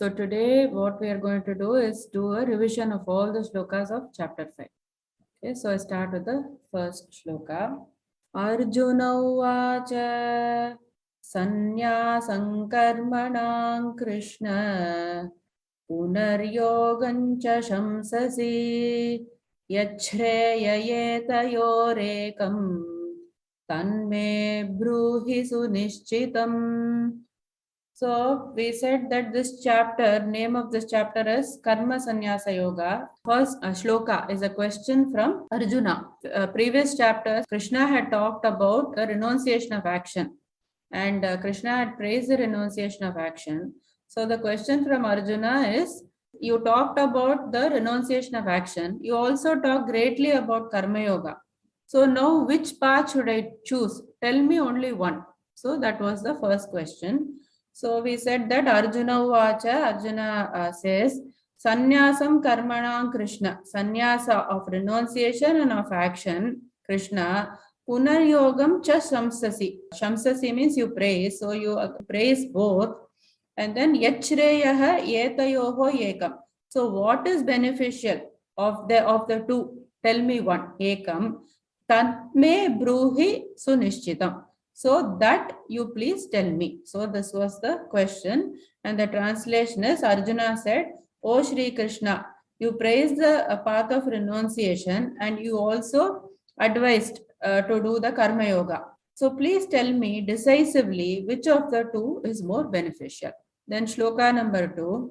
So today what we are going to do is do a revision of all the shlokas of chapter 5. Okay, so I start with the first shloka. Arjuna uvacha sannyasaṁ karmaṇaṁ Krishna punaryogaṁ ca shamsasi yachhreyayetayorekam tanme bruhi sunishchitam. So we said that this chapter, name of this chapter is Karma Sannyasa Yoga. First shloka is a question from Arjuna. Previous chapters, Krishna had talked about the renunciation of action, and Krishna had praised the renunciation of action. So the question from Arjuna is, you talked about the renunciation of action. You also talked greatly about Karma Yoga. So now which path should I choose? Tell me only one. So that was the first question. So we said that Arjuna says, Sannyasam karmanam Krishna, sannyasa of renunciation and of action, Krishna, punaryogam cha shamsasi. Shamsasi means you praise, so you praise both. And then yachreyaha yetayoho ekam. So what is beneficial of the two? Tell me one. Ekam. Tatme bruhi sunishchitam. So that you please tell me. So this was the question, and the translation is, Arjuna said, O Shri Krishna, you praised the path of renunciation and you also advised to do the Karma Yoga. So please tell me decisively which of the two is more beneficial. Then shloka number 2.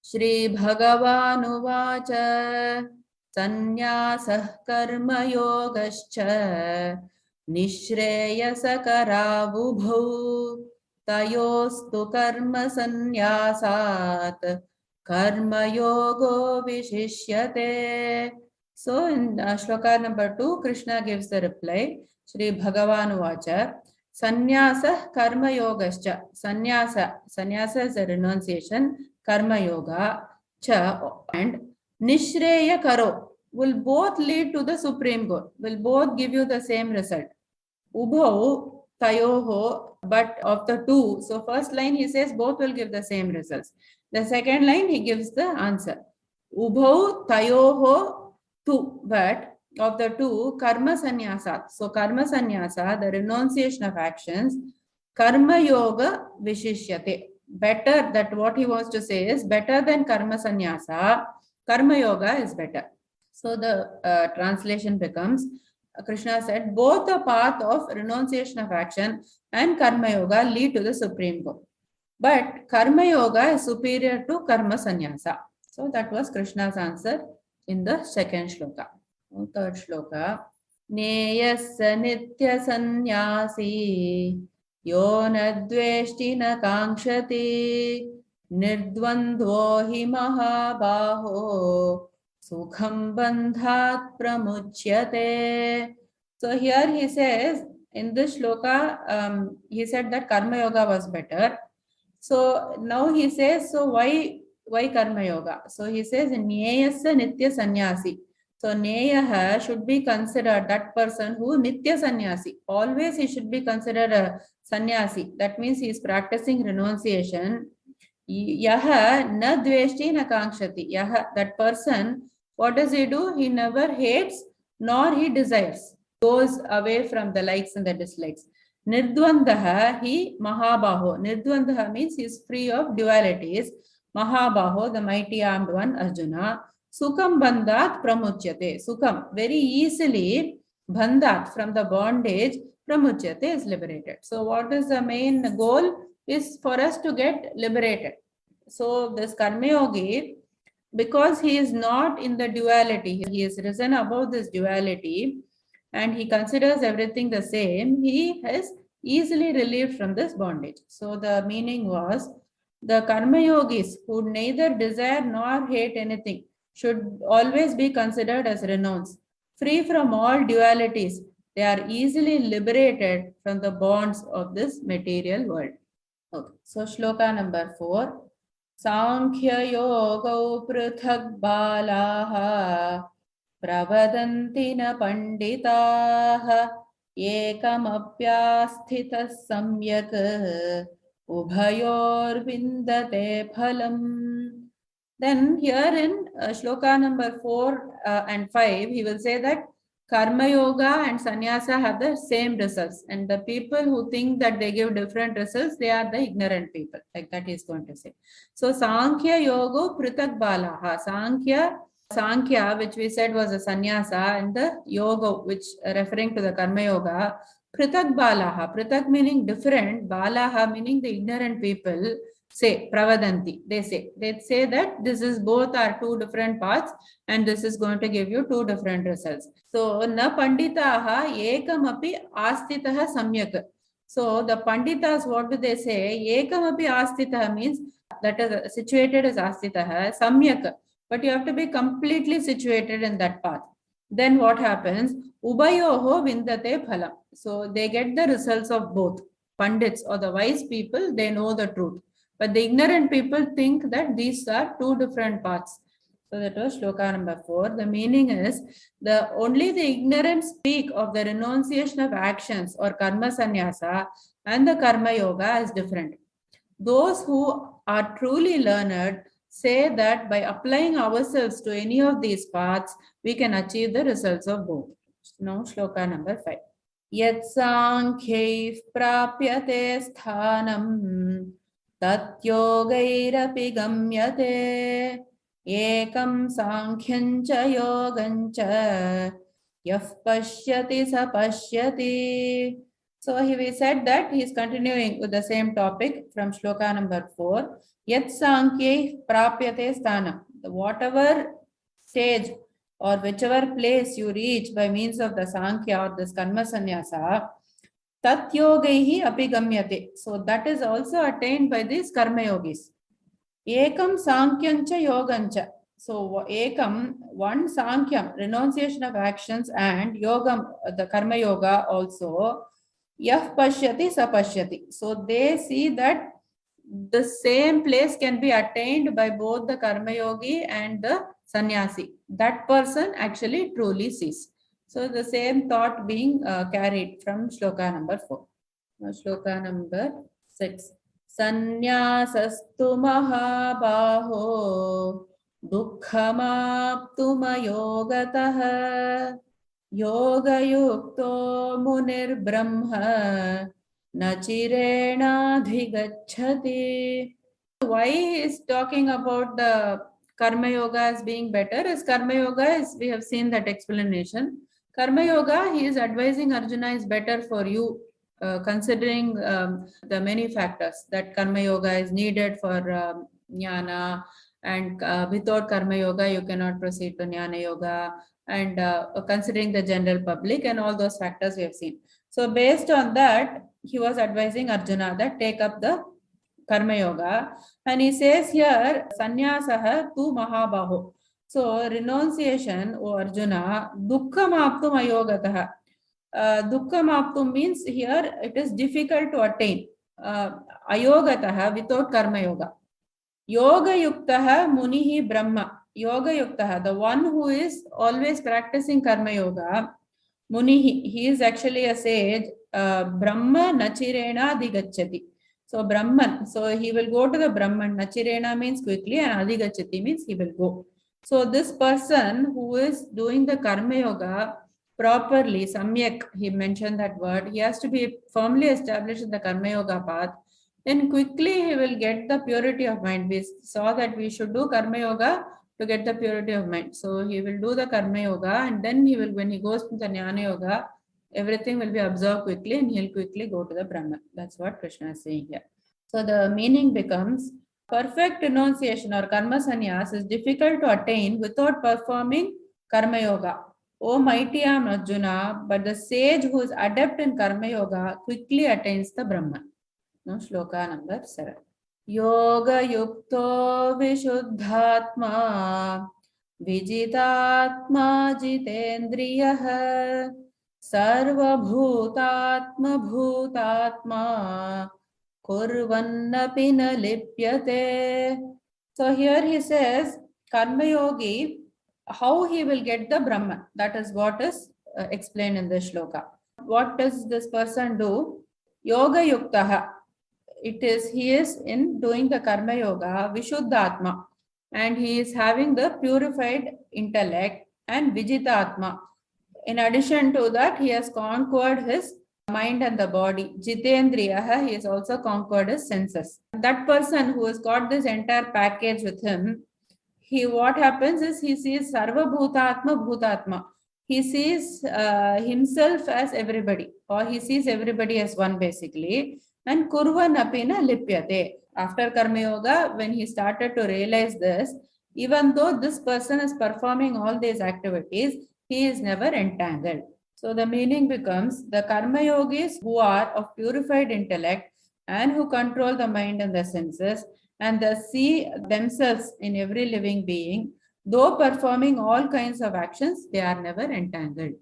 Shri Bhagavan uvacha sannyasah karma yogascha nishreyasakaravubhau tayostu karma sannyasat karma yogo vishishyate. So in shloka number 2, Krishna gives the reply. Shri Bhagavan uvacha sannyasa karma yogascha. Sannyasa is a renunciation, karma yoga cha and nishreya karo will both lead to the supreme goal, will both give you the same result. Ubhau tayoho, but of the two. So first line he says both will give the same results. The second line he gives the answer. Ubhau tayoho two, but of the two, karma sannyasa. So karma sannyasa, the renunciation of actions, karma yoga vishishyate. Better, that what he wants to say is better than karma sannyasa, karma yoga is better. So the translation becomes, Krishna said, both the path of renunciation of action and karma yoga lead to the supreme goal. But karma yoga is superior to karma sannyasa. So that was Krishna's answer in the second shloka. Third shloka. Neyassa nitya sannyasi yo nadveshti na kankshati nirdvandvo hi mahabaho sukham bandhat pramuchyate. So here he says, in this shloka, he said that karma yoga was better. So now he says, so why karma yoga? So he says, Nyayasya nitya sannyasi. So Neyaha should be considered that person who nitya sannyasi. Always he should be considered a sannyasi. That means he is practicing renunciation. Yaha na dveshti na kankshati. Yaha, that person, what does he do? He never hates nor he desires. Goes away from the likes and the dislikes. Nirdvandaha, he mahabaho. Nirdvandaha means he is free of dualities. Mahabaho, the mighty armed one, Arjuna. Sukham bandhat pramuchyate. Sukham, very easily, bandhat, from the bondage, pramuchyate is liberated. So what is the main goal? Is for us to get liberated. So this karma yogi, because he is not in the duality, he is risen above this duality and he considers everything the same, he is easily relieved from this bondage. So the meaning was, the karma yogis who neither desire nor hate anything should always be considered as renounced, free from all dualities. They are easily liberated from the bonds of this material world. Okay. So shloka number 4. Sankhya yoga prithak balaha pravadanti na panditaha ekam apyasthita samyak ubhayor vindate phalam. Then here in shloka number 4 and 5, he will say that Karma Yoga and Sannyasa have the same results. And the people who think that they give different results, they are the ignorant people. Like that he is going to say. So Sankhya Yogo Pritak Balaha. Sankhya, which we said was a sannyasa, and the yoga, which referring to the Karma Yoga, Pritak Balaha. Pritak meaning different, Balaha meaning the ignorant people. Say pravadanti, they say that this is both are two different paths and this is going to give you two different results. So na panditaha ekamapi astitaha samyak. So the panditas, what do they say? Ekamapi astitaha means that is situated as astitaha samyak, but you have to be completely situated in that path. Then what happens? Ubayoho vindate phalam. So they get the results of both. Pandits or the wise people, they know the truth. But the ignorant people think that these are two different paths. So that was shloka number 4. The meaning is only the ignorant speak of the renunciation of actions or karma sannyasa and the karma yoga is different. Those who are truly learned say that by applying ourselves to any of these paths, we can achieve the results of both. Now shloka number 5. Yat sankhyaif prapyate sthanam tat yogairapi gamyate ekam sankhyamcha yogancha yaf pashyati sa pashyati. So he said that he is continuing with the same topic from shloka number 4. Yat sankhyaif prapyate sthanam. Whatever stage or whichever place you reach by means of the sankhya or this karma sannyasa, tat yogaihi apigamyate. So that is also attained by these karma yogis. Ekam sankhyancha yogancha. So ekam, one sankyam, renunciation of actions, and yogam, the karma yoga also, yah pashyati sa pashyati. So they see that the same place can be attained by both the karma yogi and the sannyasi. That person actually truly sees. So the same thought being carried from shloka number 4. Now shloka number 6. Sannyaasastu mahabaho dukkhamaptumayogataha yoga yukto munir brahma nachirena dhigacchati. Why he is talking about the karma yoga as being better? As karma yoga is, we have seen that explanation. Karma yoga, he is advising Arjuna, is better for you, considering the many factors that karma yoga is needed for jnana, and without karma yoga you cannot proceed to jnana yoga, and considering the general public and all those factors we have seen. So based on that, he was advising Arjuna that take up the karma yoga, and he says here sannyasaha tu mahabaho. So renunciation, O Arjuna, dukkha maptum ayogataha. Dukkha maptum means here it is difficult to attain. Ayogataha, without karma yoga. Yoga yuktaha munihi brahma. Yoga yuktaha, the one who is always practicing karma yoga, munihi, he is actually a sage. Brahma nachirena digacchati. So Brahman, so he will go to the Brahman. Nachirena means quickly and adigacchati means he will go. So this person who is doing the karma yoga properly, samyak, he mentioned that word, he has to be firmly established in the karma yoga path. Then quickly he will get the purity of mind. We saw that we should do karma yoga to get the purity of mind. So he will do the karma yoga, and then he will, when he goes to the jnana yoga, everything will be absorbed quickly and he'll quickly go to the Brahman. That's what Krishna is saying here. So the meaning becomes, perfect renunciation or karma sannyas is difficult to attain without performing karma yoga. O mighty am Arjuna, but the sage who is adept in karma yoga quickly attains the Brahman. Now shloka number 7. Yoga yukto vishuddhatma vijitatma jitendriyaha sarvabhutatma bhutatma kurvannapi na lipyate. So here he says, karma yogi, how he will get the Brahman. That is what is explained in this shloka. What does this person do? Yoga yuktaha. It is, he is in doing the karma yoga, vishuddhatma. and he is having the purified intellect and Vijitatma. In addition to that, he has conquered his mind and the body. Jitendriyaha, he has also conquered his senses. That person who has got this entire package with him, what happens is he sees Sarva Bhutatma Bhutatma. He sees himself as everybody, or he sees everybody as one basically. And Kurvan Apina Lipyate. After Karma Yoga, when he started to realize this, even though this person is performing all these activities, he is never entangled. So the meaning becomes the Karma Yogis who are of purified intellect and who control the mind and the senses and they see themselves in every living being, though performing all kinds of actions, they are never entangled.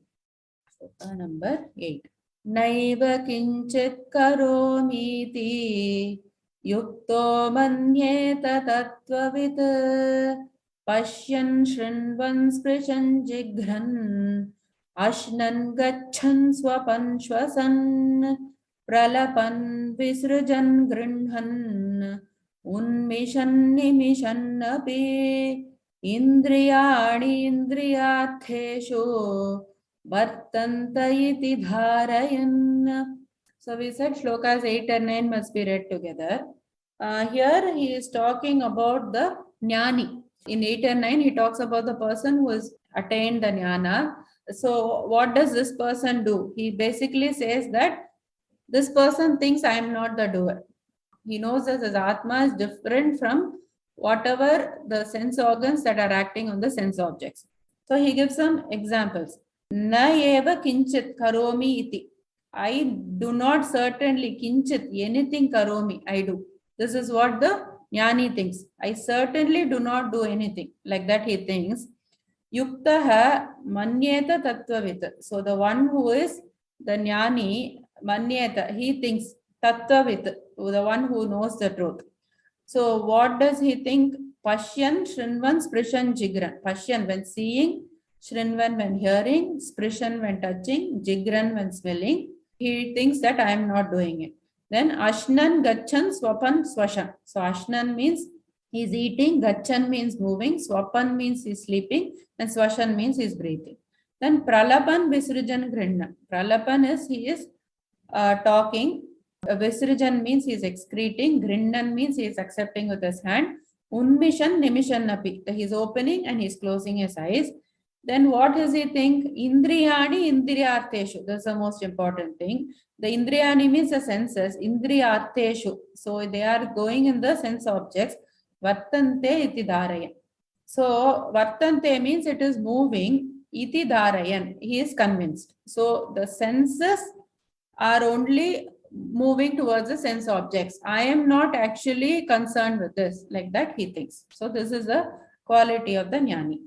Number 8. Naiva kinchit karomiti yukto manyeta tattvavit pashyan shrinvan sprishan jigran ashnan gachan swapan shwasan pralapan visrujan grinhan unmishan nimishan api indriyani indriyatheshu vartanta iti dharayan. So we said shlokas 8 and 9 must be read together. Here he is talking about the jnani. In 8 and 9 he talks about the person who has attained the jnana. So what does this person do? He basically says that this person thinks I am not the doer. He knows that his Atma is different from whatever the sense organs that are acting on the sense objects. So he gives some examples. Na eva kinchit karomi iti. I do not certainly kinchit anything karomi. I do. This is what the jnani thinks. I certainly do not do anything. Like that he thinks. Yuktaha manyeta tattvavit. So the one who is the jnani, manyeta, he thinks tattvavit, the one who knows the truth. So what does he think? Pashyan, Shrinvan, Sprishan, Jigran. Pashyan when seeing, Shrinvan when hearing, Sprishan when touching, Jigran when smelling. He thinks that I am not doing it. Then Ashnan, Gachan, Swapan, Swashan. So Ashnan means he is eating, Gachan means moving, Swapan means he is sleeping, and Swashan means he is breathing. Then Pralapan, Visrujan, Grinna. Pralapan is he is talking. Visrujan means he is excreting. Grinnan means he is accepting with his hand. Unmishan, Nimishan api. He is opening and he is closing his eyes. Then what does he think? Indriyani, Indriyarteshu. That's the most important thing. The Indriyani means the senses. Indriyarteshu. So they are going in the sense objects. Vartante iti dharayan. So Vartante means it is moving. Iti dharayan. He is convinced. So the senses are only moving towards the sense objects. I am not actually concerned with this. Like that he thinks. So this is the quality of the jnani.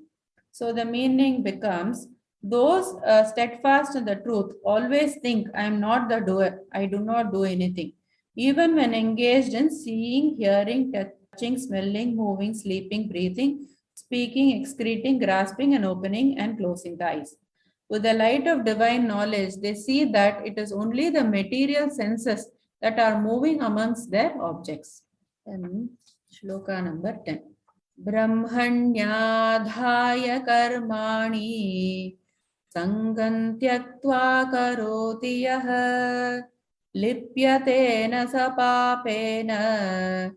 So the meaning becomes those steadfast in the truth always think I am not the doer. I do not do anything. Even when engaged in seeing, hearing, touching, smelling, moving, sleeping, breathing, speaking, excreting, grasping and opening and closing the eyes. With the light of divine knowledge, they see that it is only the material senses that are moving amongst their objects. Then, shloka number 10. Brahmanyadhaya karmani sangam tyaktva karoti yah lipyatena sapapena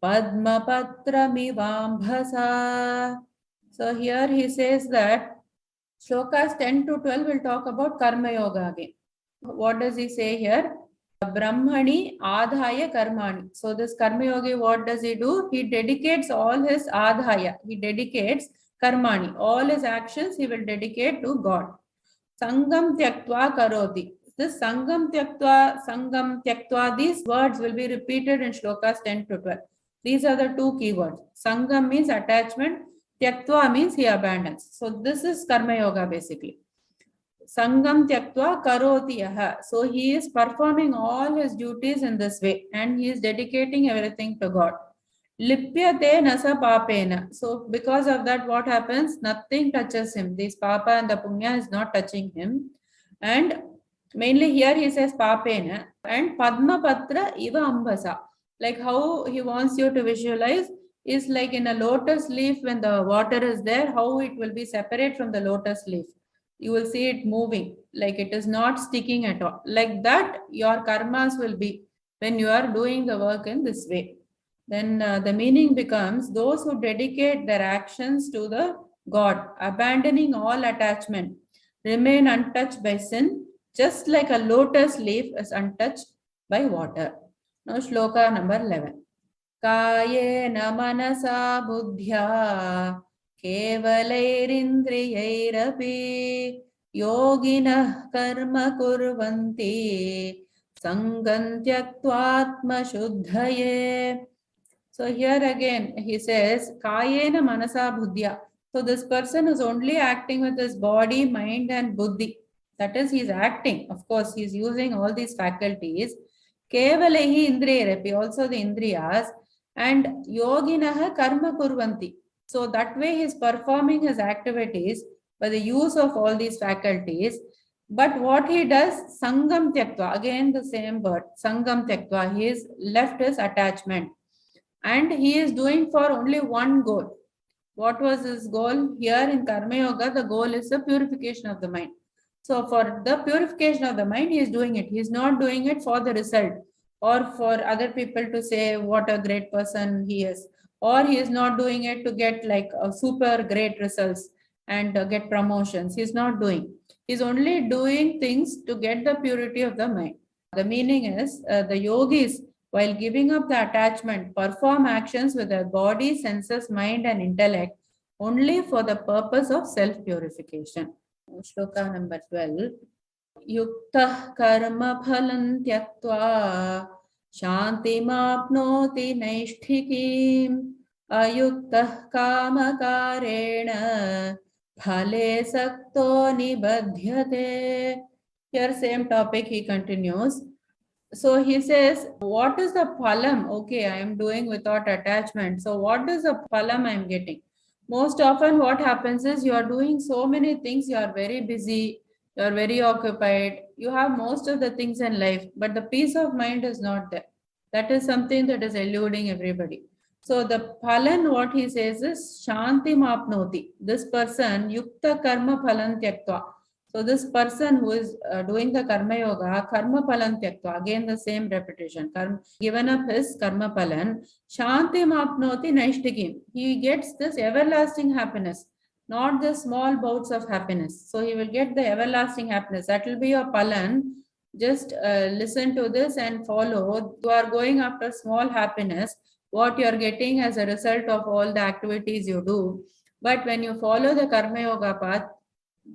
padmapatramivambhasa. So here he says that shlokas 10 to 12 will talk about karma yoga again. What does he say here? Brahmani adhaya karmani. So this karma yogi, what does he do? He dedicates all his adhaya. He dedicates karmani. All his actions he will dedicate to God. Sangam tyaktva karoti. This sangam tyaktva, these words will be repeated in shlokas 10 to 12. These are the two keywords. Sangam means attachment. Tyaktva means he abandons. So this is karma yoga basically. Sangam tyaktva karoti yaha. So he is performing all his duties in this way and he is dedicating everything to God. Lipyate nasa papena. So because of that, what happens? Nothing touches him. This papa and the punya is not touching him. And mainly here he says papena and padma patra iva ambasa. Like how he wants you to visualize is like in a lotus leaf. When the water is there, how it will be separate from the lotus leaf, you will see it moving, like it is not sticking at all. Like that your karmas will be when you are doing the work in this way. Then the meaning becomes those who dedicate their actions to the God, abandoning all attachment, remain untouched by sin, just like a lotus leaf is untouched by water. Now, shloka number 11. कायेन मनसा बुद्ध्या केवलैरिन्द्रियैरपि योगिनः कर्म कुर्वन्ति सङ्गं त्यक्त्वात्मशुद्धये. So here again he says kayena manasa buddhya. So this person is only acting with his body, mind and buddhi. That is, he is acting. Of course, he is using all these faculties. Kevalehi indriyarepi, also the indriyas. And yoginaha karma kurvanti. So that way he is performing his activities by the use of all these faculties. But what he does, sangam tyaktva, again the same word, sangam tyaktva, he is left his attachment. And he is doing for only one goal. What was his goal? Here in Karma Yoga, the goal is the purification of the mind. So for the purification of the mind, he is doing it. He is not doing it for the result or for other people to say what a great person he is. Or he is not doing it to get like a super great results and get promotions. He is not doing. He is only doing things to get the purity of the mind. The meaning is the yogis, while giving up the attachment, perform actions with their body, senses, mind and intellect only for the purpose of self-purification. Shloka number 12. Yuktah karma phalam tyaktva shantimapnoti naishtikim ayuktah kamakarena phale sakto nibadhyate. Here same topic he continues. So he says, what is the phalam? Okay, I am doing without attachment. So what is the phalam I am getting? Most often what happens is you are doing so many things, you are very busy, you are very occupied, you have most of the things in life, but the peace of mind is not there. That is something that is eluding everybody. So the phalan, what he says is shanti mapnoti. This person, yukta karma phalan tyaktva. So this person who is doing the karma yoga, karma phalan tyaktva, again the same repetition, given up his karma phalan, shanti mapnoti naishtikim. He gets this everlasting happiness, not the small bouts of happiness. So he will get the everlasting happiness. That will be your phalan. Just listen to this and follow. You are going after small happiness, what you are getting as a result of all the activities you do. But when you follow the karma yoga path,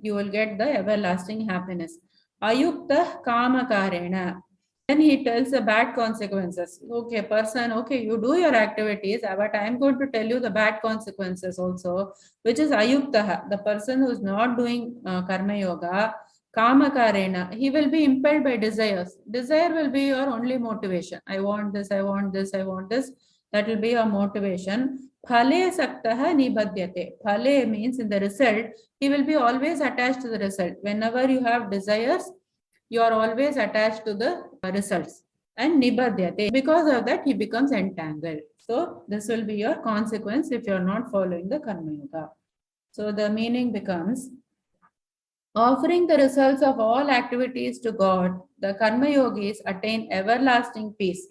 you will get the everlasting happiness. Ayukta kamakarena. Then he tells the bad consequences. Okay, person, okay, you do your activities, but I am going to tell you the bad consequences also, which is ayukta. The person who is not doing karma yoga, kamakarena, he will be impelled by desires. Desire will be your only motivation. I want this, I want this, I want this. That will be your motivation. Phale saktaha nibhadyate. Phale means in the result, he will be always attached to the result. Whenever you have desires, you are always attached to the results. And nibhadyate. Because of that, he becomes entangled. So this will be your consequence if you are not following the karma yoga. So the meaning becomes, offering the results of all activities to God, the karma yogis attain everlasting peace.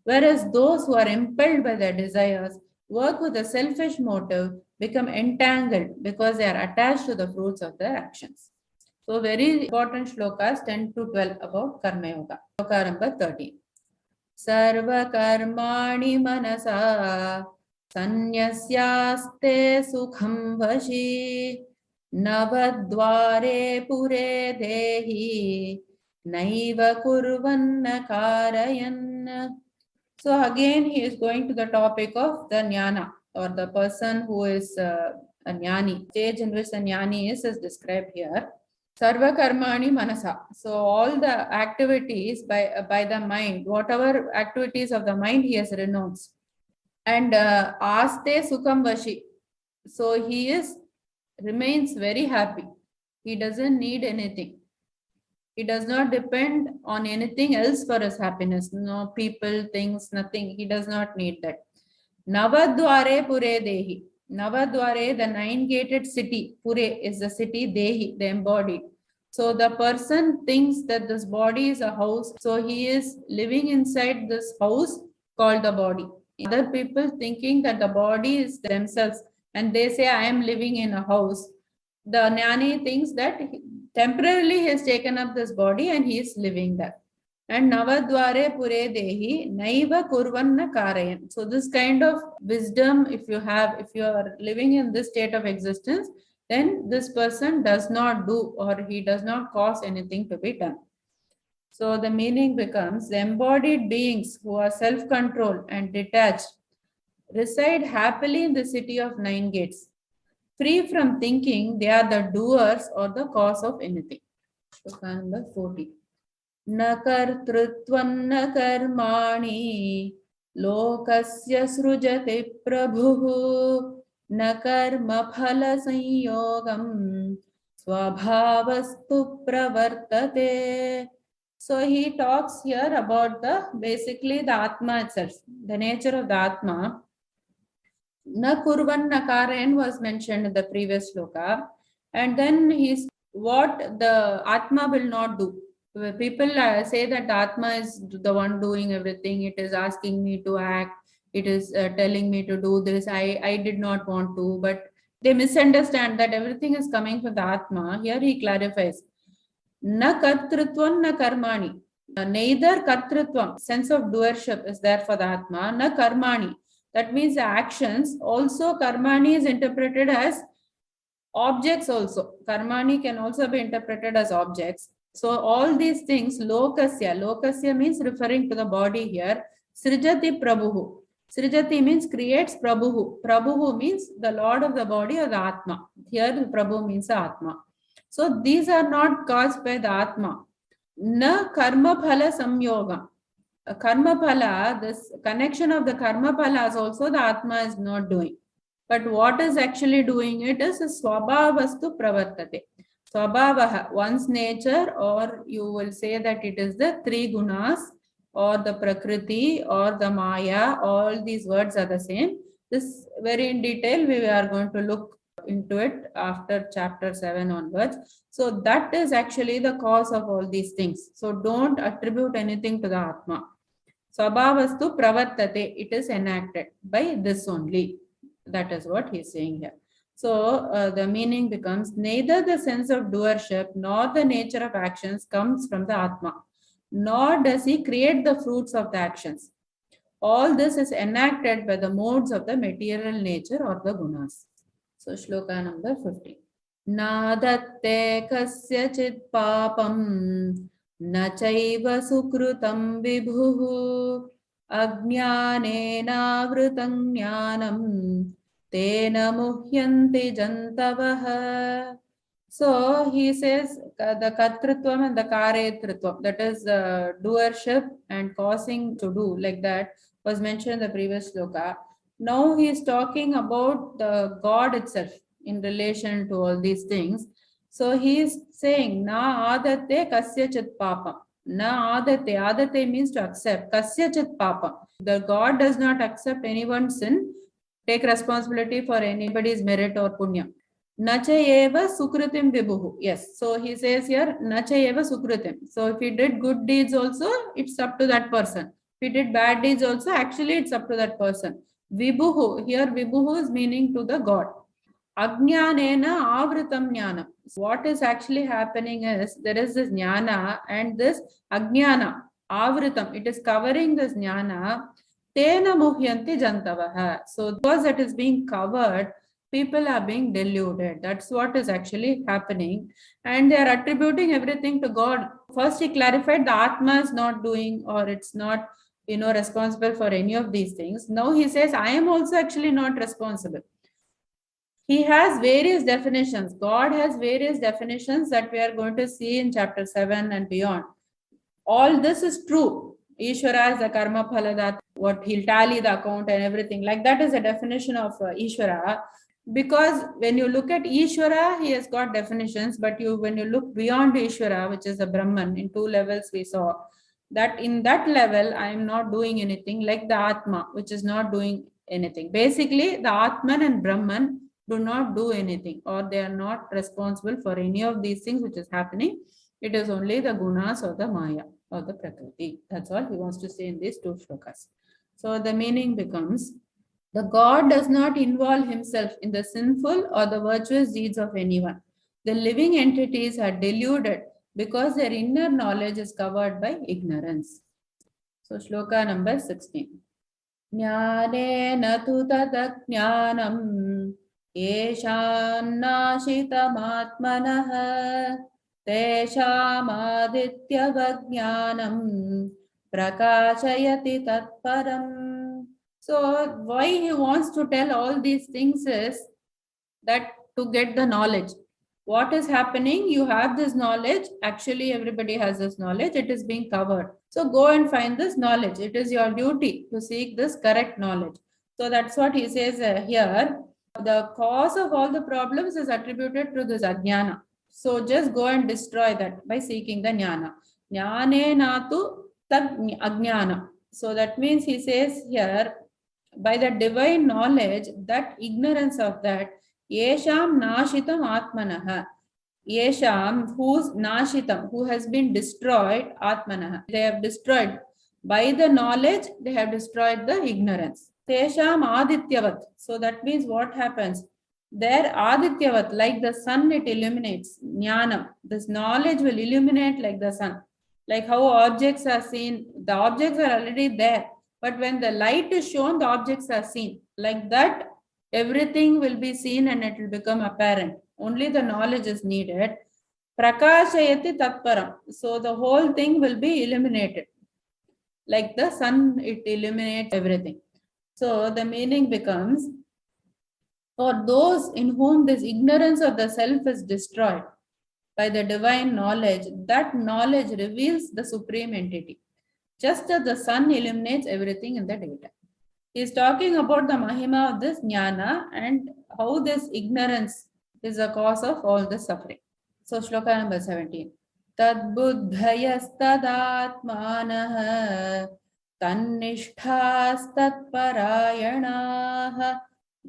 Whereas those who are impelled by their desires, work with a selfish motive, become entangled because they are attached to the fruits of their actions. So very important shlokas 10 to 12 about karma yoga. Shloka number 13. Sarva karmani manasa sanyasyaste sukham vashi navadvare pure dehi naiva kurvanna karayan. So again, he is going to the topic of the jnana, or the person who is a jnani. Stage in which the jnani is described here. Sarva karmani manasa. So all the activities by the mind, whatever activities of the mind he has renounced. And aste sukham vashi. So he remains very happy. He doesn't need anything. He does not depend on anything else for his happiness. No people, things, nothing. He does not need that. Navadware Pure Dehi. Navadware, the 9-gated city. Pure is the city, Dehi, the embodied. So the person thinks that this body is a house. So he is living inside this house called the body. Other people thinking that the body is themselves and they say, I am living in a house. The Jnani thinks that temporarily he has taken up this body and he is living there. And Navadware Pure Dehi Naiva Kurvanna Karayan. So this kind of wisdom, if you are living in this state of existence, then this person does not do or he does not cause anything to be done. So the meaning becomes the embodied beings who are self-controlled and detached reside happily in the city of 9 gates. Free from thinking they are the doers or the cause of anything. So number 40. न कर्तृत्वं न कर्माणि लोकस्य सृजति प्रभुः न कर्मफलसंयोगं स्वभावस्तु प्रवर्तते. So he talks here about basically the Atma itself, the nature of the Atma. Na kurvan na karayan was mentioned in the previous shloka, and then what the Atma will not do. People say that Atma is the one doing everything. It is asking me to act. It is telling me to do this. I did not want to, but they misunderstand that everything is coming from the Atma. Here he clarifies. Na kartrutvam na karmani. Neither kartrutvam, sense of doership, is there for the Atma. Na karmani. That means the actions. Also, karmani is interpreted as objects also. Karmani can also be interpreted as objects. So all these things, lokasya means referring to the body here. Srijati prabhuhu. Srijati means creates prabhuhu. Prabhuhu means the lord of the body or the Atma. Here the prabhu means the Atma. So these are not caused by the Atma. Na karma phala samyoga. Karma phala, this connection of the karma phala is also the Atma is not doing. But what is actually doing it is swabhavastu pravartate. Swabhavaha, one's nature, or you will say that it is the 3 gunas or the prakriti or the maya. All these words are the same. This very in detail we are going to look into it after chapter 7 onwards. So that is actually the cause of all these things. So don't attribute anything to the Atma. Swabhavastu pravartate, it is enacted by this only. That is what he is saying here. So the meaning becomes neither the sense of doership nor the nature of actions comes from the Atma, nor does he create the fruits of the actions. All this is enacted by the modes of the material nature or the gunas. So shloka number 50. Nadatte kasyachit papam na chaiva sukrutam vibhuhu ajnanena vritam jnanam tena muhyanti jantavaha. So he says the kartrutvam and the karetritvam, that is doership and causing to do, like that was mentioned in the previous shloka. Now he is talking about the God itself in relation to all these things. So he is saying na adate kasyachit papam. Na adate, adate means to accept. Kasyachit papam. The God does not accept anyone's sin, take responsibility for anybody's merit or punya. Nacha eva sukritim vibhuhu. Yes. So he says here, nacha eva sukritim. So if he did good deeds also, it's up to that person. If he did bad deeds also, actually it's up to that person. Vibhuhu. Here vibhuhu is meaning to the God. Ajnanena avritam jnanam. What is actually happening is there is this jnana and this ajnana, avritam. It is covering this jnana. Tena muhyanti jantavaha. So because it is being covered, people are being deluded. That's what is actually happening. And they are attributing everything to God. First he clarified the Atma is not doing or it's not, responsible for any of these things. Now he says, I am also actually not responsible. He has various definitions. God has various definitions that we are going to see in chapter 7 and beyond. All this is true. Ishvara is the karma phala, what he'll tally the account and everything. Like that is a definition of Ishvara. Because when you look at Ishvara, he has got definitions. But when you look beyond Ishvara, which is the Brahman, in 2 levels we saw, that in that level, I am not doing anything like the Atma, which is not doing anything. Basically, the Atman and Brahman do not do anything, or they are not responsible for any of these things which is happening. It is only the gunas or the Maya or the Prakriti. That's all he wants to say in these two shlokas. So the meaning becomes, the God does not involve himself in the sinful or the virtuous deeds of anyone. The living entities are deluded because their inner knowledge is covered by ignorance. So shloka number 16. ज्ञानेन तु तदज्ञानम् येषान्नाशितमात्मनः तेषामादित्यवज्ञानम् प्रकाशयति तत्परम्. So why he wants to tell all these things is that to get the knowledge. What is happening? You have this knowledge. Actually, everybody has this knowledge. It is being covered. So go and find this knowledge. It is your duty to seek this correct knowledge. So that's what he says here. The cause of all the problems is attributed to this ajnana. So just go and destroy that by seeking the jnana. Jnane natu tad ajnana. So that means he says here, by the divine knowledge, that ignorance of that, yesham nashitam atmanaha. Yesham, whose nashitam, who has been destroyed, atmanaha. They have destroyed. By the knowledge, they have destroyed the ignorance. Tesham adityavat. So that means what happens? There adityavat, like the sun, it illuminates. Jnanam. This knowledge will illuminate like the sun. Like how objects are seen, the objects are already there. But when the light is shown, the objects are seen. Like that, everything will be seen and it will become apparent. Only the knowledge is needed. Prakashayati tatparam. So the whole thing will be illuminated. Like the sun, it illuminates everything. So the meaning becomes, for those in whom this ignorance of the self is destroyed by the divine knowledge, that knowledge reveals the supreme entity. Just as the sun illuminates everything in the daytime. He is talking about the mahima of this jnana and how this ignorance is the cause of all the suffering. So shloka number 17. Tad buddhayastadaatmanah tannishthastat parayanah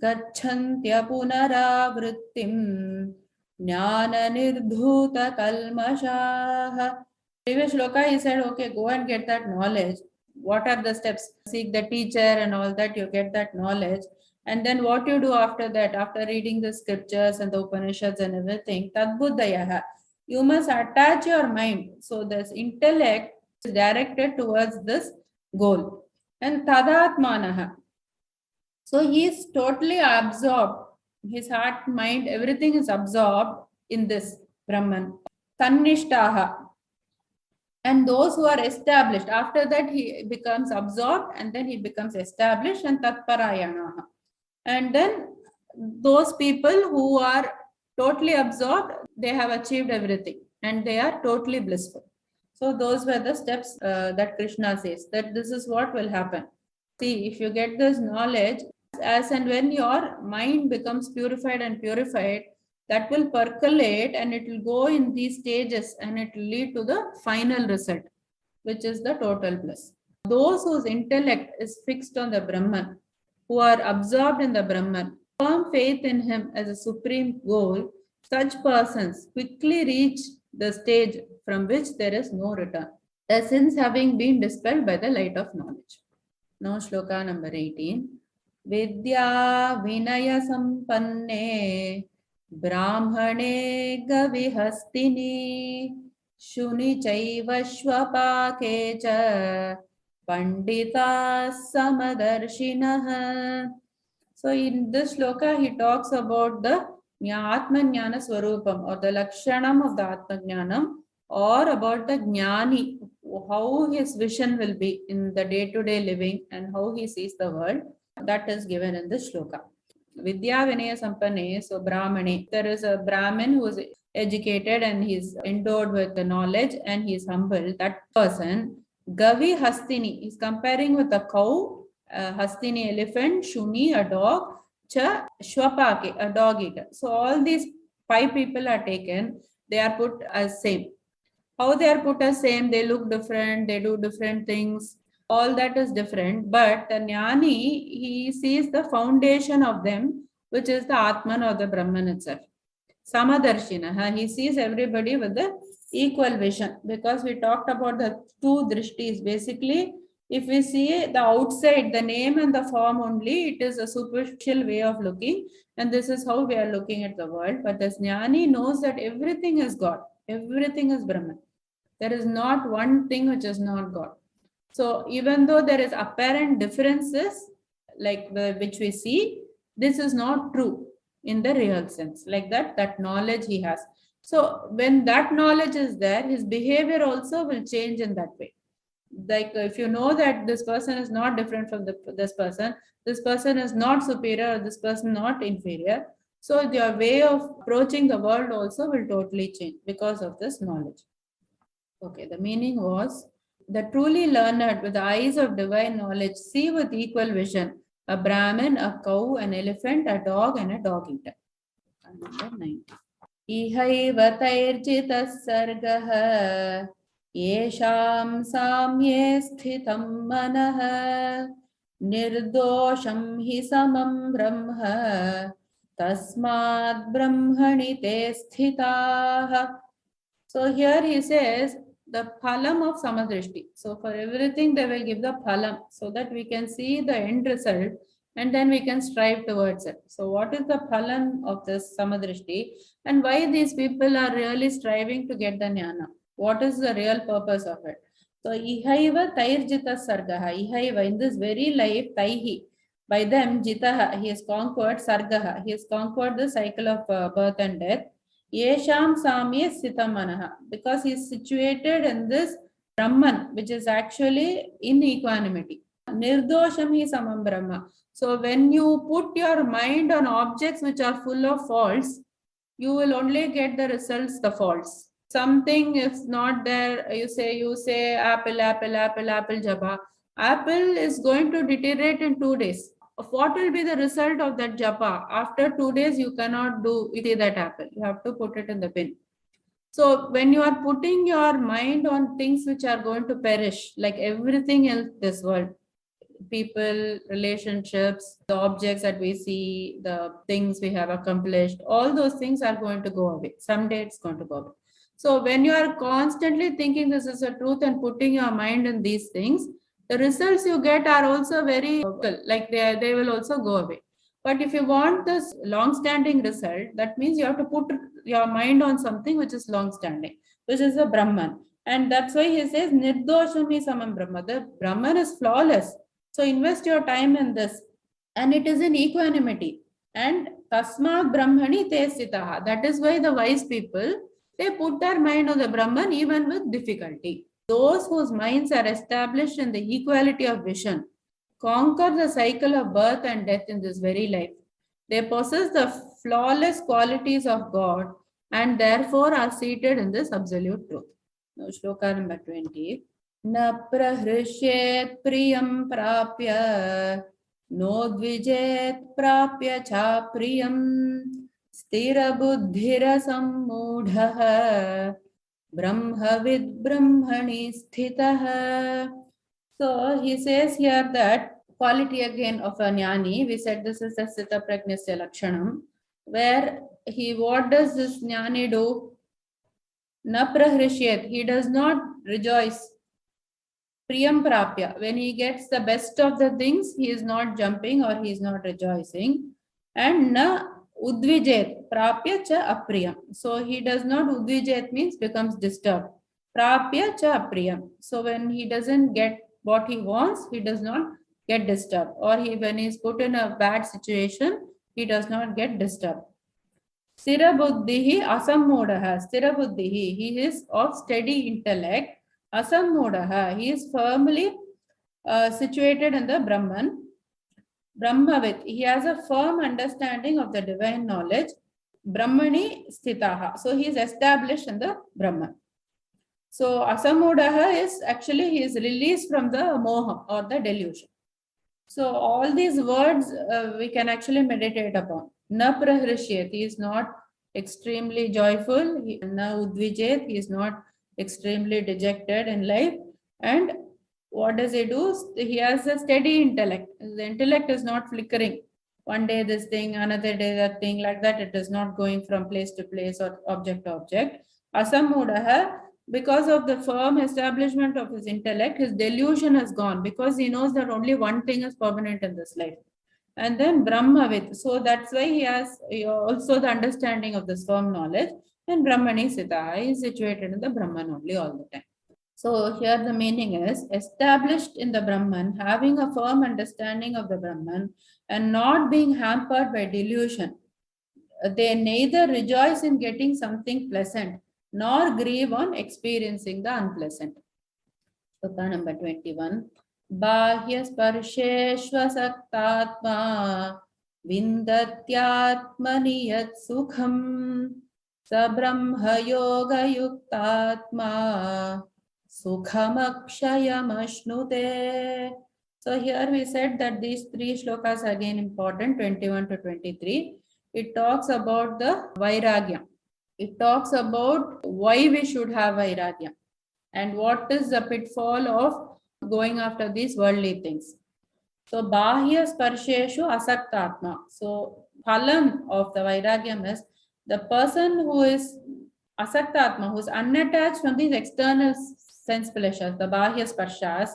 gacchantya punaravrittim jnana nirdhuta kalmashah. Previous shloka he said, okay, go and get that knowledge. What are the steps? Seek the teacher and all that, you get that knowledge. And then what you do after that, after reading the scriptures and the Upanishads and everything, tadbuddhayaha, you must attach your mind. So this intellect is directed towards this goal. And tadatmanaha. So he is totally absorbed. His heart, mind, everything is absorbed in this Brahman. Tannishtaha. And those who are established, after that he becomes absorbed and then he becomes established and tatparayanaha. And then those people who are totally absorbed, they have achieved everything and they are totally blissful. So those were the steps that Krishna says, that this is what will happen. See, if you get this knowledge, as and when your mind becomes purified and purified, that will percolate and it will go in these stages and it will lead to the final result, which is the total bliss. Those whose intellect is fixed on the Brahman, who are absorbed in the Brahman, firm faith in him as a supreme goal, such persons quickly reach the stage from which there is no return, their sins having been dispelled by the light of knowledge. Now shloka number 18. Vidya vinaya sampanne Brahmane gavihastini shuni chaiva shvapake cha pandita samadarshinaha. So in this shloka he talks about the Atma Jnana Swarupam, or the Lakshanam of the Atma Jnanam, or about the Jnani, how his vision will be in the day-to-day living and how he sees the world. That is given in this shloka. Vidya Vinaya Sampanne, so Brahmane. There is a Brahmin who is educated and he is endowed with the knowledge and he is humble. That person, Gavi Hastini, is comparing with a cow, Hastini elephant, Shuni a dog, Cha Shwapake, a dog eater. So all these 5 people are taken, they are put as same. How they are put as same? They look different, they do different things. all that is different. But the Jnani, he sees the foundation of them, which is the Atman or the Brahman itself. Samadarshina, he sees everybody with the equal vision, because we talked about the two drishtis. Basically, if we see the outside, the name and the form only, it is a superficial way of looking, and this is how we are looking at the world. But the Jnani knows that everything is God, everything is Brahman. There is not one thing which is not God. So even though there is apparent differences, like which we see, this is not true in the real sense. Like that knowledge he has. So when that knowledge is there, his behavior also will change in that way. Like if you know that this person is not different from this person is not superior, or this person not inferior. So your way of approaching the world also will totally change because of this knowledge. Okay, the meaning was, the truly learned with the eyes of divine knowledge see with equal vision a Brahmin, a cow, an elephant, a dog, and a dog eater. Number 90. Ihaiva tairjita sargaha yesham samye sthitam manaha nirdosham hi samam brahma tasmad brahmani te sthitaha. So here he says the phalam of samadrishti. So for everything they will give the phalam, so that we can see the end result and then we can strive towards it. So what is the phalam of this samadrishti, and why these people are really striving to get the jnana? What is the real purpose of it? So ihaiva tairjita sargaha. Ihaiva, in this very life, taihi, by them, jitaha, he has conquered, sargaha, he has conquered the cycle of birth and death. Yesham samye sitam manaha, because he is situated in this Brahman, which is actually in equanimity. Nirdosham hi samam Brahma. So when you put your mind on objects which are full of faults, you will only get the results, the faults. Something is not there, you say apple, japa. Apple is going to deteriorate in 2 days. What will be the result of that japa? After 2 days, you cannot see that apple. You have to put it in the bin. So when you are putting your mind on things which are going to perish, like everything else in this world, people, relationships, the objects that we see, the things we have accomplished, all those things are going to go away. Someday it's going to go away. So when you are constantly thinking this is a truth and putting your mind in these things, the results you get are also very like they will also go away. But if you want this long-standing result, that means you have to put your mind on something which is long-standing, which is a Brahman. And that's why he says, Nirdoshami samam Brahma. The Brahman is flawless. So invest your time in this. And it is in equanimity. And tasmad brahmani te sitaha. That is why the wise people, they put their mind on the Brahman even with difficulty. Those whose minds are established in the equality of vision conquer the cycle of birth and death in this very life. They possess the flawless qualities of God and therefore are seated in this absolute truth. Now, shloka number 20. Na prahrishyet priyam prapya nodvijet prapya cha priyam stira buddhira sammudhaha brahmavid brahmani sthitaha. So he says here that quality again of a jnani, we said this is a sita pragnasya lakshanam, where what does this jnani do? Na prahrishyet, he does not rejoice. Priyam prapya, when he gets the best of the things, he is not jumping or he is not rejoicing. And na udvijet, prapya cha apriyam. So he does not, udvijet means becomes disturbed. Prapya cha apriyam. So when he doesn't get what he wants, he does not get disturbed. Or when he is put in a bad situation, he does not get disturbed. Sthira buddhihi asammodaha. Sthira buddhihi, he is of steady intellect. Asammodaha, he is firmly situated in the Brahman. Brahmavit, he has a firm understanding of the divine knowledge. Brahmani sthitaha, so he is established in the Brahman. So asammodaha is actually he is released from the moha or the delusion. So all these words we can actually meditate upon. Na prahrishyet, he is not extremely joyful. Na udvijet, he is not extremely dejected in life. And what does he do? He has a steady intellect. The intellect is not flickering. One day this thing, another day that thing, like that. It is not going from place to place or object to object. Asammudaha, because of the firm establishment of his intellect, his delusion has gone because he knows that only one thing is permanent in this life. And then Brahmavid. So that's why he has also the understanding of this firm knowledge. And Brahmani Sita is situated in the Brahman only all the time. So here the meaning is established in the Brahman, having a firm understanding of the Brahman and not being hampered by delusion. They neither rejoice in getting something pleasant nor grieve on experiencing the unpleasant. Sloka number 21. Bahya sparsheshvasaktatma vindatyatmani yat sukham sabrahma yoga yuktatma Sukhamakshayam ashnute. So here we said that these three shlokas are again important, 21 to 23. It talks about the vairagya. It talks about why we should have vairagya and what is the pitfall of going after these worldly things. So bahya sparsheshu asaktatma. So phalam of the vairagyam is the person who is asaktatma, who is unattached from these external sense pleasures, the bahya sparshas,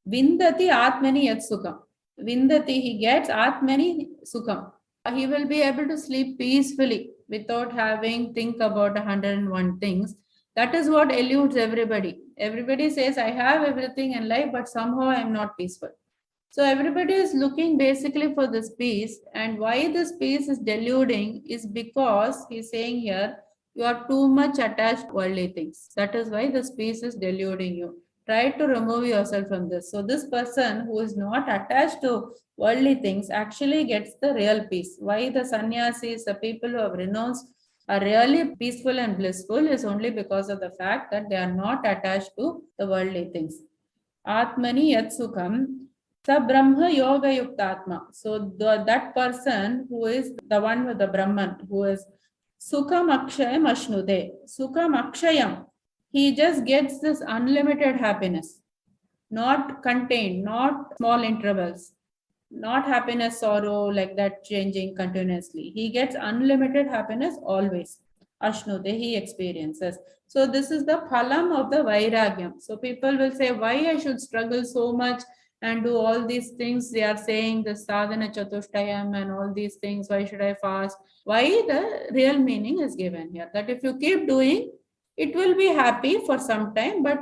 vindati atmani yat sukham. Vindati, he gets atmani sukham. He will be able to sleep peacefully without having think about 101 things. That is what eludes everybody. Everybody says, I have everything in life, but somehow I am not peaceful. So everybody is looking basically for this peace, and why this peace is deluding is because he's saying here, you are too much attached to worldly things. That is why this peace is deluding you. Try to remove yourself from this. So this person who is not attached to worldly things actually gets the real peace. Why the sannyasis, the people who have renounced, are really peaceful and blissful is only because of the fact that they are not attached to the worldly things. Atmani yat sukham Sa Brahma Yoga Yuktatma. So that person who is the one with the Brahman, who is Sukham Akshayam Ashnude. Sukham Akshayam. He just gets this unlimited happiness, not contained, not small intervals, not happiness, sorrow, like that changing continuously. He gets unlimited happiness always. Ashnude, he experiences. So this is the phalam of the Vairagyam. So people will say, why I should struggle so much and do all these things. They are saying the sadhana chatushtayam and all these things. Why should I fast? Why? The real meaning is given here, that if you keep doing, it will be happy for some time, but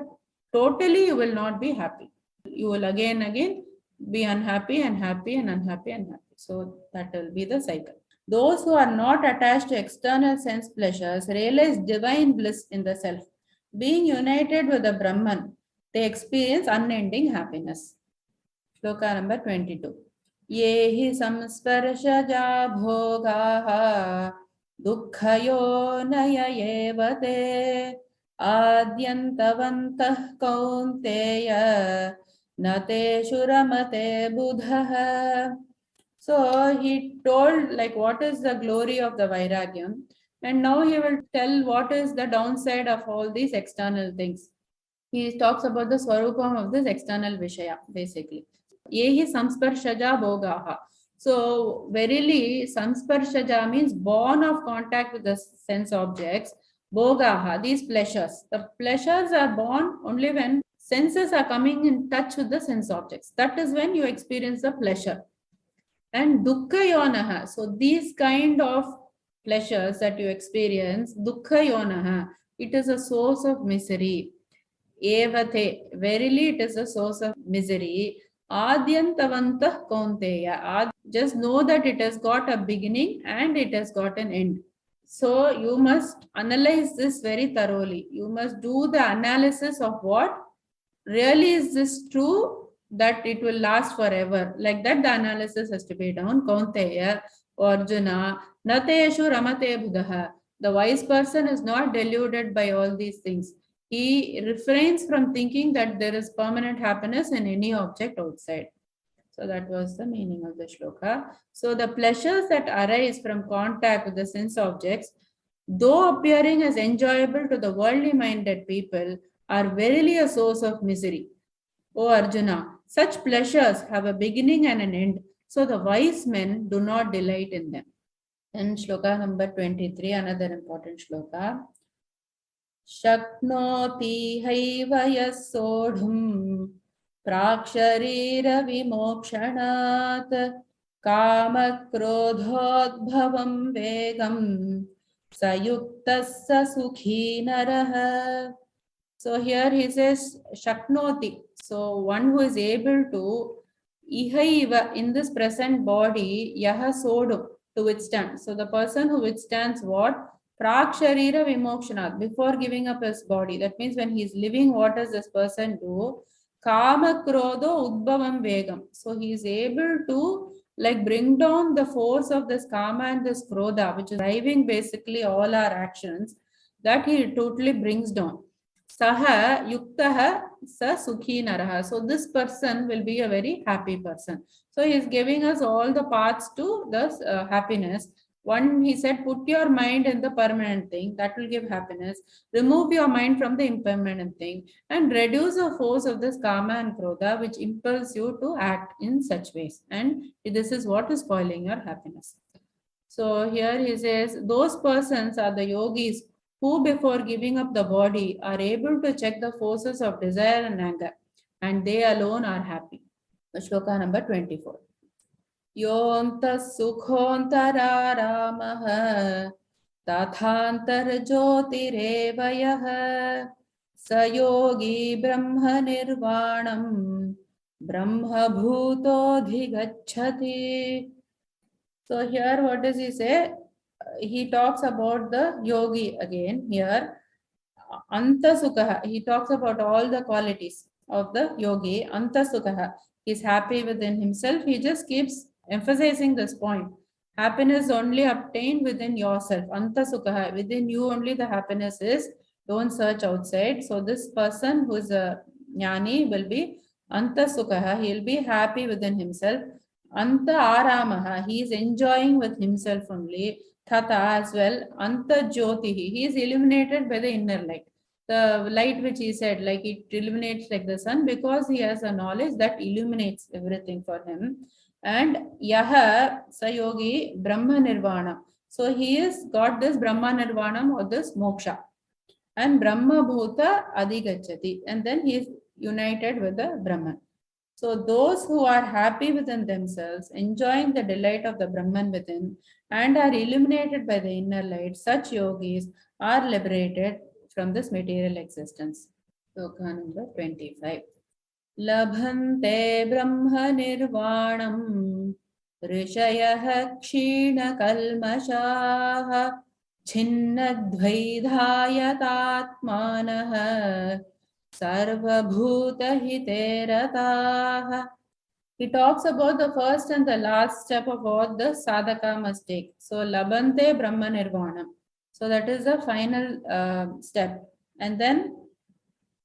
totally you will not be happy. You will again be unhappy and happy and unhappy and happy. So that will be the cycle. Those who are not attached to external sense pleasures realize divine bliss in the self. Being united with the Brahman, they experience unending happiness. Shloka number 22. Yehi samsparshaja bhogaha dukkhayo nayayevate adyantavantah kaunteya nateshu ramate buddhaha. So he told like what is the glory of the Vairagyam, and now he will tell what is the downside of all these external things. He talks about the swarupam of this external Vishaya basically. Yehi samsparshaja bhogaha. So verily samsparshaja means born of contact with the sense objects. Bhogaha, these pleasures. The pleasures are born only when senses are coming in touch with the sense objects. That is when you experience the pleasure. And dukkha yonaha. So these kind of pleasures that you experience, dukkha yonaha, it is a source of misery. Evate, verily it is a source of misery. Adyantavantah kaunteya. Just know that it has got a beginning and it has got an end. So you must analyze this very thoroughly. You must do the analysis of what really is this true, that it will last forever. Like that, the analysis has to be done. Kaunteya, Arjuna, Nateshu Ramate Buddha. The wise person is not deluded by all these things. He refrains from thinking that there is permanent happiness in any object outside. So that was the meaning of the shloka. So the pleasures that arise from contact with the sense objects, though appearing as enjoyable to the worldly minded people, are verily a source of misery. O Arjuna, such pleasures have a beginning and an end, so the wise men do not delight in them. And shloka number 23, another important shloka. Shaknoti haiva yasodhum prakshariira vimokshanat kamakrodhodbhavam vegam sayuktas sukhi narah. So here he says Shaknoti. So one who is able to ihaiva in this present body yaha sodum to withstand. So the person who withstands what? Praksharira vimokshanat, before giving up his body. That means when he is living, what does this person do? Kama krodo udbhavam vegam. So he is able to like bring down the force of this kama and this krodha, which is driving basically all our actions, that he totally brings down. Saha yuktaha sa sukhi naraha. So this person will be a very happy person. So he is giving us all the paths to this happiness. One, he said, put your mind in the permanent thing, that will give happiness. Remove your mind from the impermanent thing and reduce the force of this kama and krodha, which impels you to act in such ways. And this is what is spoiling your happiness. So here he says, those persons are the yogis who before giving up the body are able to check the forces of desire and anger, and they alone are happy. Shloka number 24. Yonta sukhontararamaha tathantar jyotirevayah sayogi brahma nirvanam brahma bhutodhigacchati. So here what does he say? He talks about the yogi again here. Anta Sukha. He talks about all the qualities of the yogi. Anta Sukha. He's happy within himself. He just keeps emphasizing this point. Happiness only obtained within yourself. Anta Sukha. Within you only the happiness is. Don't search outside. So this person who is a jnani will be Anta Sukha. He'll be happy within himself. Anta Aramaha. He is enjoying with himself only. Tata as well. Anta Jyotihi. He is illuminated by the inner light. The light which he said, like it illuminates like the sun, because he has a knowledge that illuminates everything for him. And Yaha Sayogi Brahma Nirvana. So he has got this Brahma Nirvana or this moksha. And Brahma Bhuta Adhigachati. And then he is united with the Brahman. So those who are happy within themselves, enjoying the delight of the Brahman within, and are illuminated by the inner light, such yogis are liberated from this material existence. Shloka number 25. Labhante brahma nirvanam rishayah kshina kalmashaha छिन्नद्वैधायतात्मानः sarvabhutahiterataha. He talks about the first and the last step of what the sadhaka must take. So labante brahma nirvana. So that is the final step. And then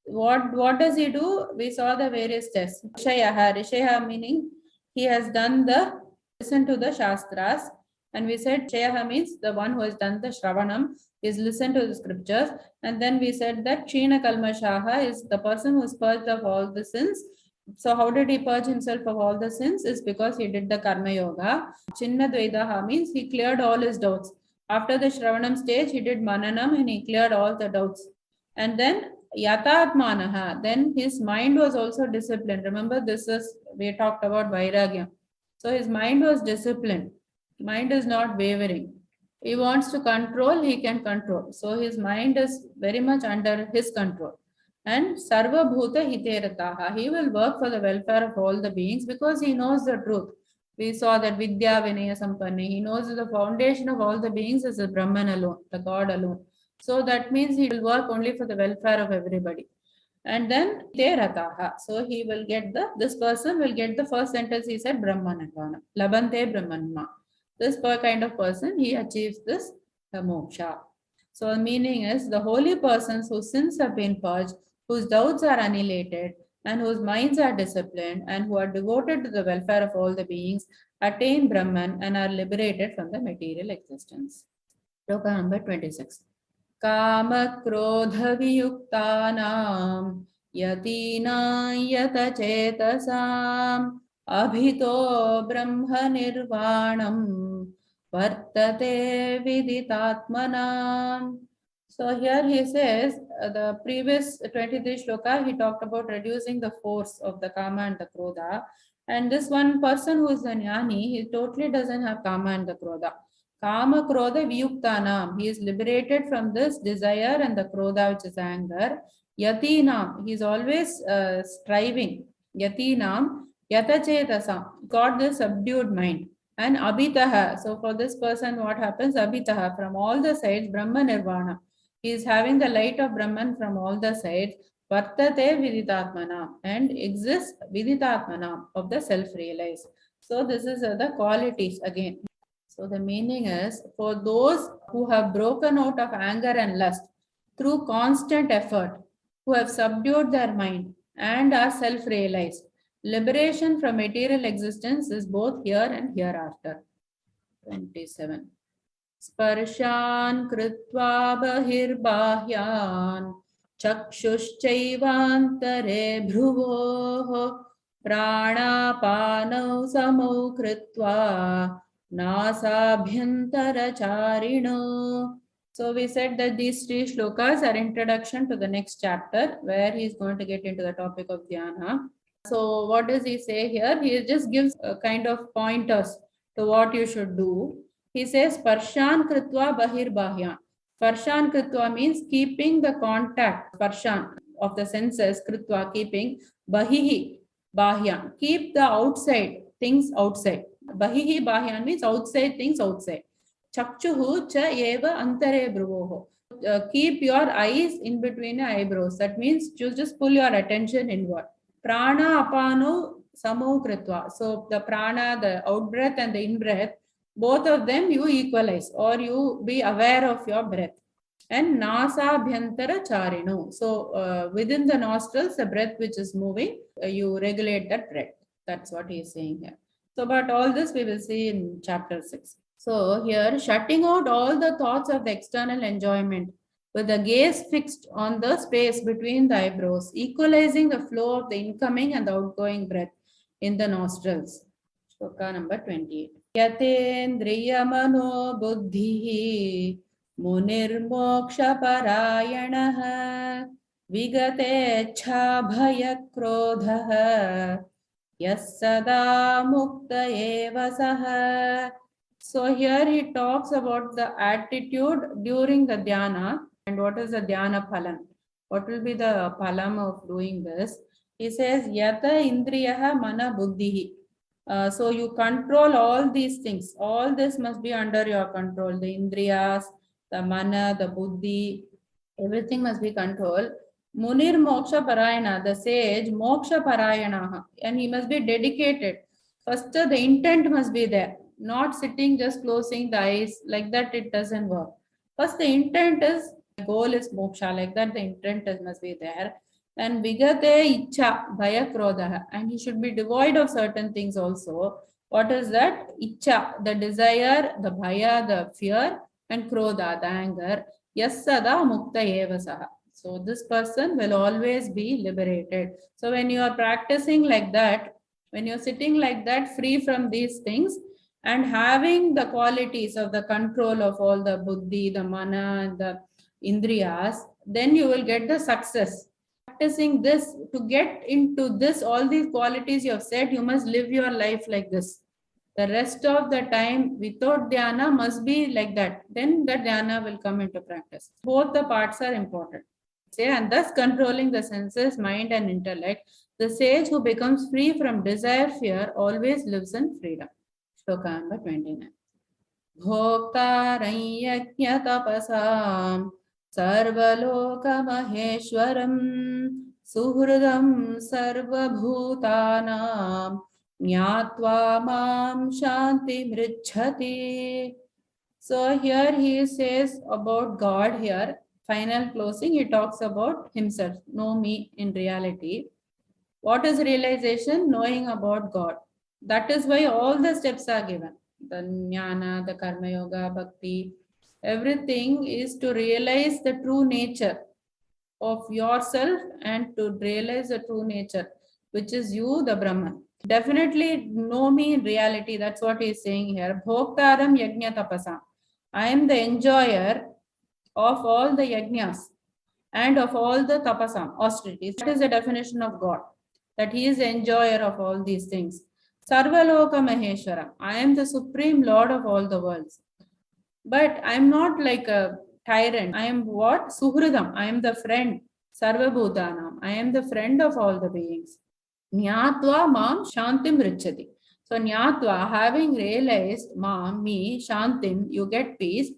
what does he do? We saw the various steps. Rishayaha meaning he has done the listen to the shastras. And we said Rishayaha means the one who has done the shravanam, is listened to the scriptures. And then we said that Kshina Kalmashaha is the person who is purged of all the sins. So how did he purge himself of all the sins? Is because he did the karma yoga. Chinna Dvaidaha means he cleared all his doubts. After the Shravanam stage, he did Mananam and he cleared all the doubts. And then Yatatmanaha, then his mind was also disciplined. Remember, we talked about Vairagya. So his mind was disciplined. Mind is not wavering. He wants to control, he can control. So his mind is very much under his control. And Sarva Bhuta Hiterataha, he will work for the welfare of all the beings because he knows the truth. We saw that Vidya Vinaya Sampanni, he knows that the foundation of all the beings is the Brahman alone, the God alone. So that means he will work only for the welfare of everybody. And then Terataha. So he will get this person will get the first sentence he said, Brahmanadvana. Labante Brahmanma. This kind of person, he achieves this moksha. So the meaning is the holy persons whose sins have been purged, whose doubts are annihilated, and whose minds are disciplined, and who are devoted to the welfare of all the beings, attain Brahman and are liberated from the material existence. Shloka number 26. Kama krodha viyuktanam yatina yata chetasam abhito brahma nirvanam vartate viditatmanam. So here he says, the previous 23 shloka, he talked about reducing the force of the kama and the krodha. And this one person who is a jnani, he totally doesn't have kama and the krodha. Kama krodha viyuktanam. He is liberated from this desire and the krodha, which is anger. Yatinam. He is always striving. Yatinam. Yatachetasam. Got this subdued mind. And abhitaha. So for this person, what happens? Abhitaha. From all the sides, Brahma Nirvana. He is having the light of Brahman from all the sides. Vartate viditatmanam. And exists viditatmanam of the self-realized. So this is the qualities again. So the meaning is, for those who have broken out of anger and lust through constant effort, who have subdued their mind and are self-realized, liberation from material existence is both here and hereafter. 27. Sparshan kritva bahirbahyaan chakshuschaivantare bhruvoh pranapanau samau kritva nasabhyantaracharino. So we said that these three shlokas are introduction to the next chapter, where he is going to get into the topic of dhyana. So what does he say here? He just gives a kind of pointers to what you should do. He says, Parshan kritva bahirbahyan. Parshan kritva means keeping the contact, parshan of the senses, kritva, keeping, bahihi, bahyan. Keep the outside things outside. Bahihi bahyan means outside things outside. Chakchuhu cha eva antare bhruvoho. Keep your eyes in between the eyebrows. That means just pull your attention inward. Prana apano samo kritva. So the prana, the out breath and the in breath, both of them you equalize, or you be aware of your breath. And nasa bhyantara charino. So within the nostrils, the breath which is moving, you regulate that breath. That's what he is saying here. So, but all this we will see in chapter 6. So here, shutting out all the thoughts of the external enjoyment with the gaze fixed on the space between the eyebrows, equalizing the flow of the incoming and the outgoing breath in the nostrils. Shloka number 28. Yatendriya mano buddhihi munirmoksha parayanaha vigatecha bhaya krodha yassada mukta eva saha. So here he talks about the attitude during the dhyana and what is the dhyana phalam. What will be the phalam of doing this? He says, Yata indriyaha mana buddhihi. So you control all these things. All this must be under your control. The indriyas, the mana, the buddhi, everything must be controlled. Munir moksha parayana, the sage, moksha parayana, and he must be dedicated. First, the intent must be there. Not sitting just closing the eyes, like that it doesn't work. First the intent is, the goal is moksha, like that the intent must be there. And vigate icha bhaya krodha, and he should be devoid of certain things also. What is that? Icha, the desire, the bhaya, the fear, and krodha, the anger. Yassada mukta eva saha. So this person will always be liberated. So when you are practicing like that, when you're sitting like that, free from these things, and having the qualities of the control of all the buddhi, the mana, and the indriyas, then you will get the success. Practicing this, to get into this, all these qualities you have said, you must live your life like this. The rest of the time without dhyana must be like that. Then the dhyana will come into practice. Both the parts are important. And thus controlling the senses, mind and intellect, the sage who becomes free from desire, fear, always lives in freedom. Shloka number 29. Bhoktaram yajna tapasam sarvaloka maheshwaram suhridam sarvabhutanam nyatva mam shanti mrichhati. So here he says about God here. Final closing, he talks about himself. Know me in reality. What is realization? Knowing about God. That is why all the steps are given. The jnana, the karma yoga, bhakti, everything is to realize the true nature of yourself and to realize the true nature, which is you, the Brahman. Definitely know me in reality. That's what he is saying here. Bhoktaram yajna tapasam. I am the enjoyer of all the yajnas and of all the tapasam, austerities. That is the definition of God, that he is the enjoyer of all these things. Sarvaloka Maheshwaram. I am the supreme lord of all the worlds. But I am not like a tyrant. I am what? Suhridam. I am the friend. Sarvabhutanam. I am the friend of all the beings. Nyatva mam shantim richati. So Nyatva, having realized mam, me, shantim, you get peace,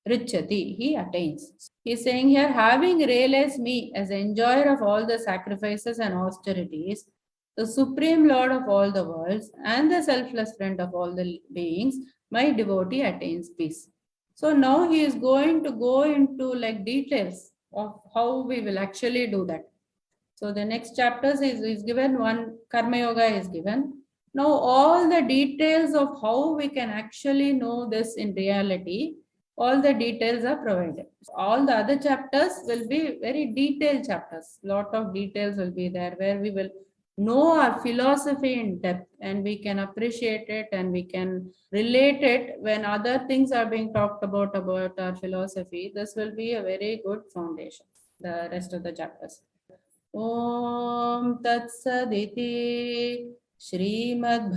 richati, he attains. He is saying here, having realized me as enjoyer of all the sacrifices and austerities, the supreme lord of all the worlds and the selfless friend of all the beings, my devotee attains peace. So now he is going to go into like details of how we will actually do that. So the next chapters is given, one Karma Yoga is given. Now all the details of how we can actually know this in reality, all the details are provided. All the other chapters will be very detailed chapters. Lot of details will be there where we will know our philosophy in depth and we can appreciate it and we can relate it when other things are being talked about our philosophy. This will be a very good foundation, the rest of the chapters. Om Tat Saditi Srimad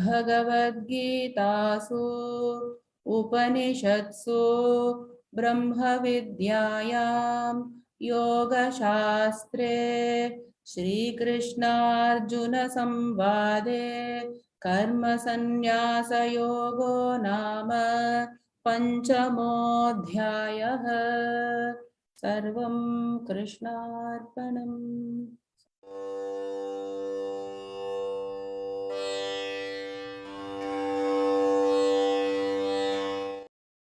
Gitasu Upanishatsu Brahma Vidyayam Yoga Shastre Shri Krishna Arjuna Samvade Karma Sannyasa Yogo Nama Panchamodhyayah Sarvam Krishnarpanam.